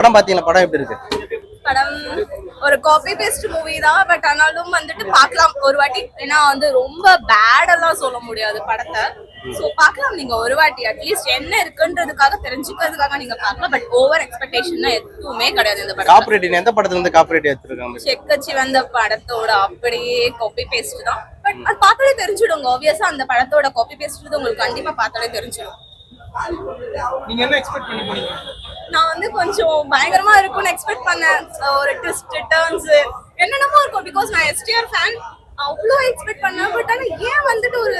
படம் பாத்தீங்களா? படம் எப்படி இருக்கு? படம் ஒரு காப்பி பேஸ்ட் மூவி தான். பட் ஆனாலும் வந்துட்டு பார்க்கலாம் ஒரு வாட்டி. ஏன்னா வந்து ரொம்ப பேடெல்லாம் சொல்ல முடியாது படத்தை. சோ பார்க்கலாம் நீங்க ஒரு வாட்டி. அட்லீஸ்ட் என்ன இருக்குன்றதுக்காக தெரிஞ்சுக்கிறதுக்காக நீங்க பார்க்கலாம். பட் ஓவர் எக்ஸ்பெக்டேஷன் எதுவுமே கிடையாது இந்த படம். காப்பரேட் எந்த படத்துல இருந்து காப்பரேட் எடுத்துருக்காங்க? செக்கச்சி வந்த படத்தோட அப்படியே காப்பி பேஸ்ட் தான். பட் அது பார்த்தாலே தெரிஞ்சிடுங்க. ஆப்வியஸா அந்த படத்தோட காப்பி பேஸ்ட் உங்களுக்கு கண்டிப்பா பார்த்தாலே தெரிஞ்சிடும். நீங்க என்ன எக்ஸ்பெக்ட் பண்ணி போனீங்க? நான் வந்து கொஞ்சம் பயங்கரமா இருக்கும்னு எக்ஸ்பெக்ட் பண்ணேன். ஒரு ட்விஸ்ட் டர்ன்ஸ் என்னென்னமோ இருக்கும். பிகாஸ் நான் எஸ்டிஆர் ஃபேன். அவ்வளோ எக்ஸ்பெக்ட் பண்ணேன். பட் ஆனா ஏன் வந்துட்டு ஒரு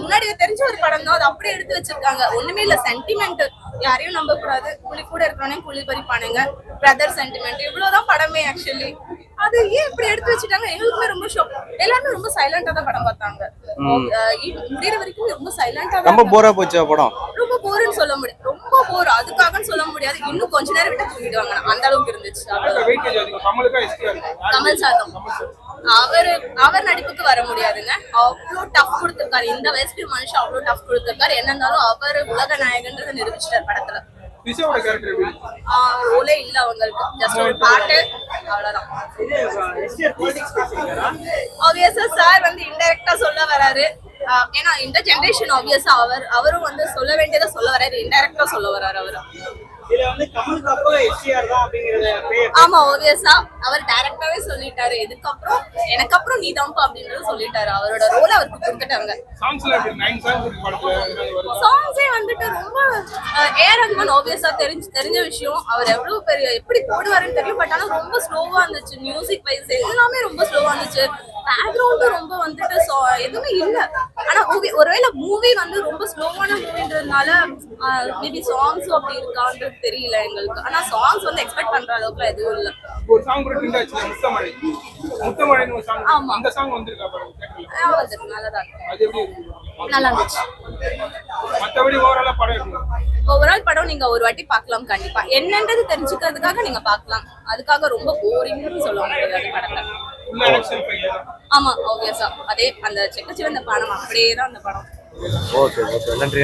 முன்னாடி தெரிஞ்ச ஒரு படம் தான் அது அப்படியே எடுத்து வச்சிருக்காங்க. ஒண்ணுமே இல்ல. சென்டிமெண்ட் யாரையும் நம்ப கூடாது. புலி கூட இருக்கிறவனே புலி பறிப்பானுங்க. பிரதர் சென்டிமெண்ட் இவ்வளவுதான் படமே. ஆக்சுவலி அது ஏன் இப்படி எடுத்து வச்சுட்டாங்க? எங்களுக்குமே ரொம்ப ஷாக். எல்லாருமே ரொம்ப சைலண்டா தான் படம் பார்த்தாங்க. முடிகிற வரைக்கும் ரொம்ப சைலண்டா. ரொம்ப போரா போச்சு படம். ரொம்ப போர்னு சொல்ல முடியாது. ரொம்ப போர் அதுக்காகன்னு சொல்ல முடியாது. இன்னும் கொஞ்ச நேரம் விட்டு தூங்கிடுவாங்க. அந்த அளவுக்கு இருந்துச்சு. கமல் சார் அவர் நடிப்புக்கு வர முடியாதுங்க. அவ்வளோ டஃப் கொடுத்திருக்காரு. இந்த வயசுக்கு மனுஷன் அவ்வளோ டஃப் கொடுத்திருக்காரு. என்ன இருந்தாலும் அவர் உலக நாயகன்றதை நிரூபிச்சிட்டார் படத்துல. ரோலே இல்ல அவங்களுக்கு. ஜஸ்ட் ஒரு பாட்டு அவ்வளவுதான். ஆப்வியஸா சார் வந்து இன்டைரக்டா சொல்ல வராரு. ஏன்னா இந்த ஜெனரேஷன் ஆப்வியஸா அவரும் வந்து சொல்ல வேண்டியதை சொல்ல வராரு. இன்டைரக்டா சொல்ல வராரு அவரு. ஆமா ஆப்வியஸா அவர் டைரக்டாவே சொல்லிட்டாரு. இதுக்கப்புறம் எனக்கு அப்புறம் நீ தான்ப்பா அப்படின்றத சொல்லிட்டாரு. அவரோட ரோல் அவருக்கு கொடுத்துட்டாங்க. சாங்ஸே வந்துட்டு ரொம்ப ஏஆர் ரஹ்மான் ஆப்வியஸா தெரிஞ்ச விஷயம். அவர் எவ்வளவு பெரிய எப்படி போடுவாருன்னு தெரியும். பட் ஆனா ரொம்ப ஸ்லோவா இருந்துச்சு. மியூசிக் வைஸ் எல்லாமே ரொம்ப ஸ்லோவா இருந்துச்சு. பேக்ரவுண்டும் ரொம்ப வந்துட்டு எதுவுமே இல்ல. ஆனா ஒருவேளை மூவி வந்து ரொம்ப ஸ்லோவான மூவின்றதுனால மேபி சாங்ஸும் அப்படி இருக்கான்றது தெரியல எங்களுக்கு. ஆனா சாங்ஸ் வந்து எக்ஸ்பெக்ட் பண்ற அளவுக்கு எதுவும் இல்ல. ஒரு சாங் கூட ட்ரெண்ட் ஆச்சு. முத்தமழைன்னு ஒரு சாங். ஆமா அந்த சாங் வந்திருக்கா பாருங்க. வந்துருக்கு. நல்லதா இருக்கு. அது எப்படி இருக்கு? நல்லா இருந்துச்சு. மத்தபடி ஓவராலா படம் இருக்கு. ஓவரால் படம் நீங்க ஒரு வாட்டி பார்க்கலாம் கண்டிப்பா. என்னன்றது தெரிஞ்சுக்கிறதுக்காக நீங்க பார்க்கலாம். அதுக்காக ரொம்ப போரிங்னு சொல்ல முடியாது படத்தை. ஆமா ஆப்வியஸா அதே அந்த செக்கச்சி வந்த படம் அப்படியே தான் அந்த படம். ஓகே ஓகே நன்றி.